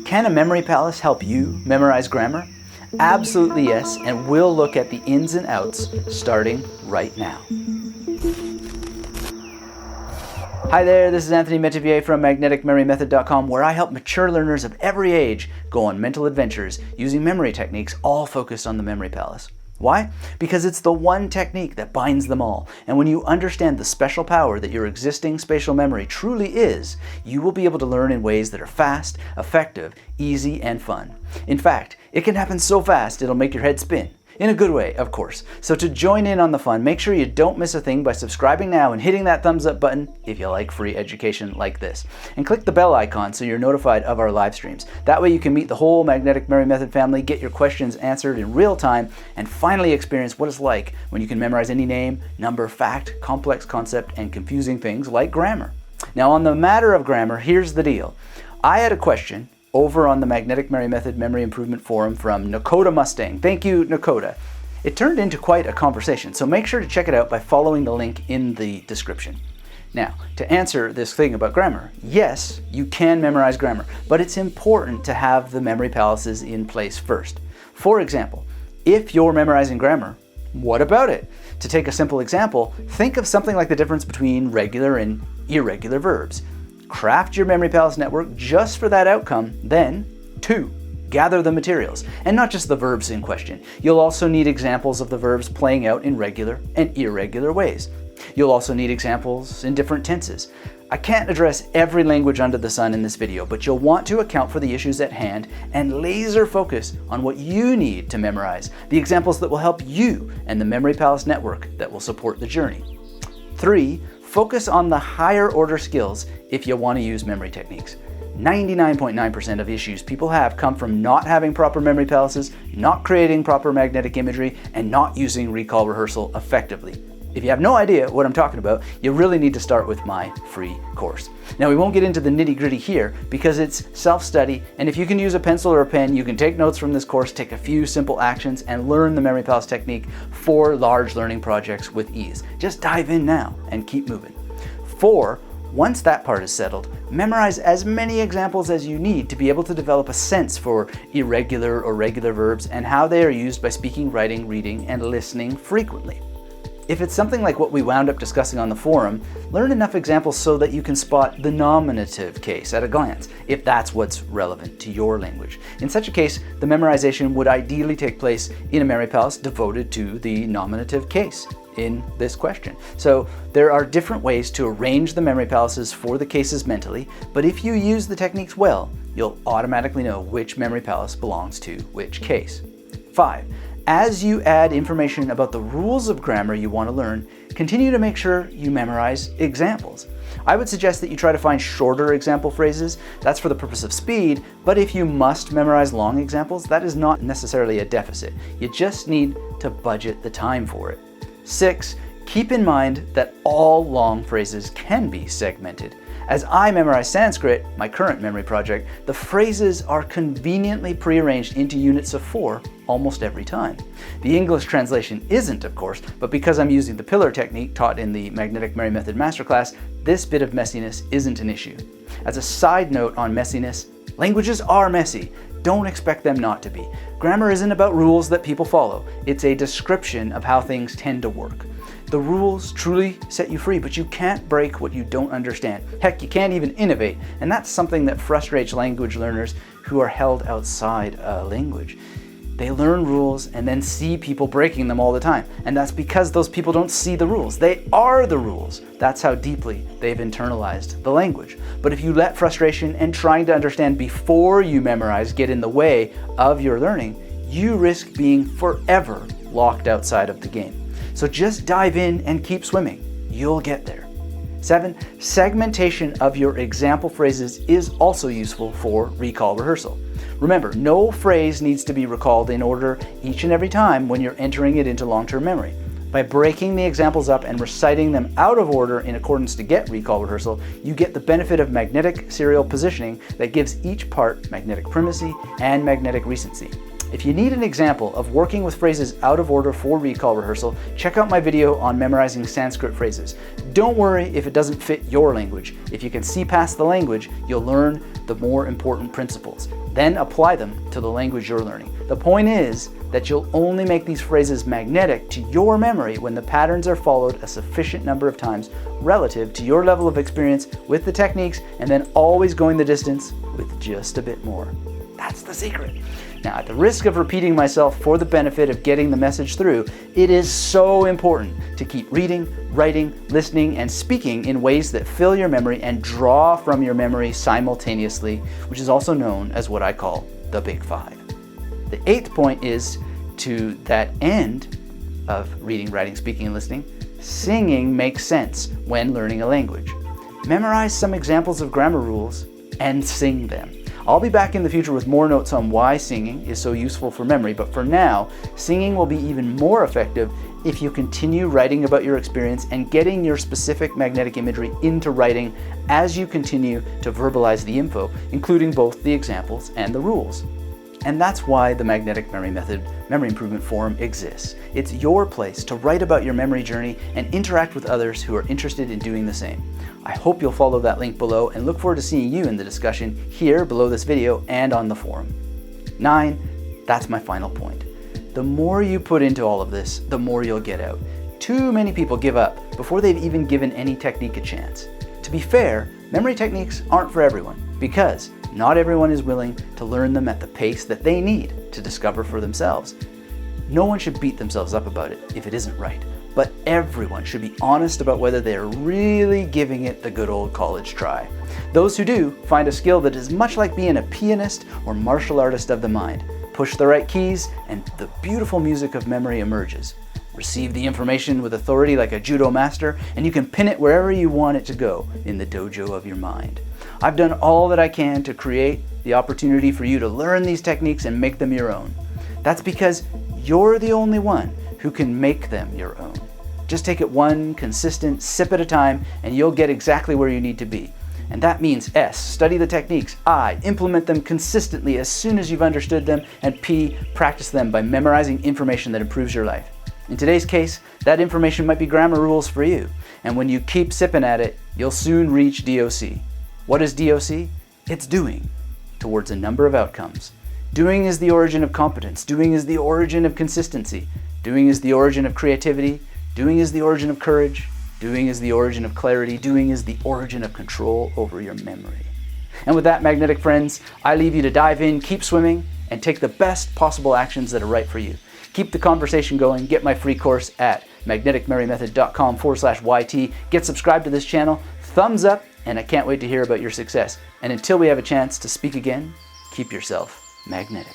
Can a memory palace help you memorize grammar? Absolutely yes, and we'll look at the ins and outs starting right now. Hi there, this is Anthony Metivier from magneticmemorymethod.com, where I help mature learners of every age go on mental adventures using memory techniques all focused on the memory palace. Why? Because it's the one technique that binds them all, and when you understand the special power that your existing spatial memory truly is, you will be able to learn in ways that are fast, effective, easy, and fun. In fact, it can happen so fast it'll make your head spin. In a good way, of course. So to join in on the fun, make sure you don't miss a thing by subscribing now and hitting that thumbs up button if you like free education like this. And click the bell icon so you're notified of our live streams. That way you can meet the whole Magnetic Memory Method family, get your questions answered in real time, and finally experience what it's like when you can memorize any name, number, fact, complex concept, and confusing things like grammar. Now on the matter of grammar, here's the deal. I had a question over on the Magnetic Memory Method Memory Improvement Forum from Nakota Mustang. Thank you, Nakota. It turned into quite a conversation, so make sure to check it out by following the link in the description. Now, to answer this thing about grammar, yes, you can memorize grammar, but it's important to have the memory palaces in place first. For example, if you're memorizing grammar, what about it? To take a simple example, think of something like the difference between regular and irregular verbs. Craft your memory palace network just for that outcome. Then, 2, gather the materials, and not just the verbs in question. You'll also need examples of the verbs playing out in regular and irregular ways. You'll also need examples in different tenses. I can't address every language under the sun in this video, but you'll want to account for the issues at hand and laser focus on what you need to memorize, the examples that will help you and the memory palace network that will support the journey. 3, focus on the higher order skills if you want to use memory techniques. 99.9% of issues people have come from not having proper memory palaces, not creating proper magnetic imagery, and not using recall rehearsal effectively. If you have no idea what I'm talking about, you really need to start with my free course. Now, we won't get into the nitty-gritty here because it's self-study, and if you can use a pencil or a pen, you can take notes from this course, take a few simple actions, and learn the memory palace technique for large learning projects with ease. Just dive in now and keep moving. 4, once that part is settled, memorize as many examples as you need to be able to develop a sense for irregular or regular verbs and how they are used by speaking, writing, reading, and listening frequently. If it's something like what we wound up discussing on the forum, learn enough examples so that you can spot the nominative case at a glance, if that's what's relevant to your language. In such a case, the memorization would ideally take place in a memory palace devoted to the nominative case in this question. So there are different ways to arrange the memory palaces for the cases mentally, but if you use the techniques well, you'll automatically know which memory palace belongs to which case. 5. As you add information about the rules of grammar you want to learn, continue to make sure you memorize examples. I would suggest that you try to find shorter example phrases. That's for the purpose of speed, but if you must memorize long examples, that is not necessarily a deficit. You just need to budget the time for it. 6, keep in mind that all long phrases can be segmented. As I memorize Sanskrit, my current memory project, the phrases are conveniently prearranged into units of 4 almost every time. The English translation isn't, of course, but because I'm using the pillar technique taught in the Magnetic Memory Method Masterclass, this bit of messiness isn't an issue. As a side note on messiness, languages are messy. Don't expect them not to be. Grammar isn't about rules that people follow. It's a description of how things tend to work. The rules truly set you free, but you can't break what you don't understand. Heck, you can't even innovate, and that's something that frustrates language learners who are held outside a language. They learn rules and then see people breaking them all the time, and that's because those people don't see the rules. They are the rules. That's how deeply they've internalized the language. But if you let frustration and trying to understand before you memorize get in the way of your learning, you risk being forever locked outside of the game. So just dive in and keep swimming. You'll get there. 7, segmentation of your example phrases is also useful for recall rehearsal. Remember, no phrase needs to be recalled in order each and every time when you're entering it into long-term memory. By breaking the examples up and reciting them out of order in accordance to get recall rehearsal, you get the benefit of magnetic serial positioning that gives each part magnetic primacy and magnetic recency. If you need an example of working with phrases out of order for recall rehearsal, check out my video on memorizing Sanskrit phrases. Don't worry if it doesn't fit your language. If you can see past the language, you'll learn the more important principles. Then apply them to the language you're learning. The point is that you'll only make these phrases magnetic to your memory when the patterns are followed a sufficient number of times relative to your level of experience with the techniques, and then always going the distance with just a bit more. That's the secret. Now, at the risk of repeating myself for the benefit of getting the message through, it is so important to keep reading, writing, listening, and speaking in ways that fill your memory and draw from your memory simultaneously, which is also known as what I call the Big Five. The 8th point is, to that end of reading, writing, speaking, and listening, singing makes sense when learning a language. Memorize some examples of grammar rules and sing them. I'll be back in the future with more notes on why singing is so useful for memory, but for now, singing will be even more effective if you continue writing about your experience and getting your specific magnetic imagery into writing as you continue to verbalize the info, including both the examples and the rules. And that's why the Magnetic Memory Method Memory Improvement Forum exists. It's your place to write about your memory journey and interact with others who are interested in doing the same. I hope you'll follow that link below and look forward to seeing you in the discussion here below this video and on the forum. 9, that's my final point. The more you put into all of this, the more you'll get out. Too many people give up before they've even given any technique a chance. To be fair, memory techniques aren't for everyone, because not everyone is willing to learn them at the pace that they need to discover for themselves. No one should beat themselves up about it if it isn't right, but everyone should be honest about whether they're really giving it the good old college try. Those who do find a skill that is much like being a pianist or martial artist of the mind. Push the right keys and the beautiful music of memory emerges. Receive the information with authority like a judo master, and you can pin it wherever you want it to go in the dojo of your mind. I've done all that I can to create the opportunity for you to learn these techniques and make them your own. That's because you're the only one who can make them your own. Just take it one consistent sip at a time and you'll get exactly where you need to be. And that means S, study the techniques, I, implement them consistently as soon as you've understood them, and P, practice them by memorizing information that improves your life. In today's case, that information might be grammar rules for you, and when you keep sipping at it, you'll soon reach DOC. What is DOC? It's doing, towards a number of outcomes. Doing is the origin of competence. Doing is the origin of consistency. Doing is the origin of creativity. Doing is the origin of courage. Doing is the origin of clarity. Doing is the origin of control over your memory. And with that, magnetic friends, I leave you to dive in, keep swimming, and take the best possible actions that are right for you. Keep the conversation going. Get my free course at magneticmerrymethod.com/YT. Get subscribed to this channel, thumbs up, and I can't wait to hear about your success. And until we have a chance to speak again, keep yourself magnetic.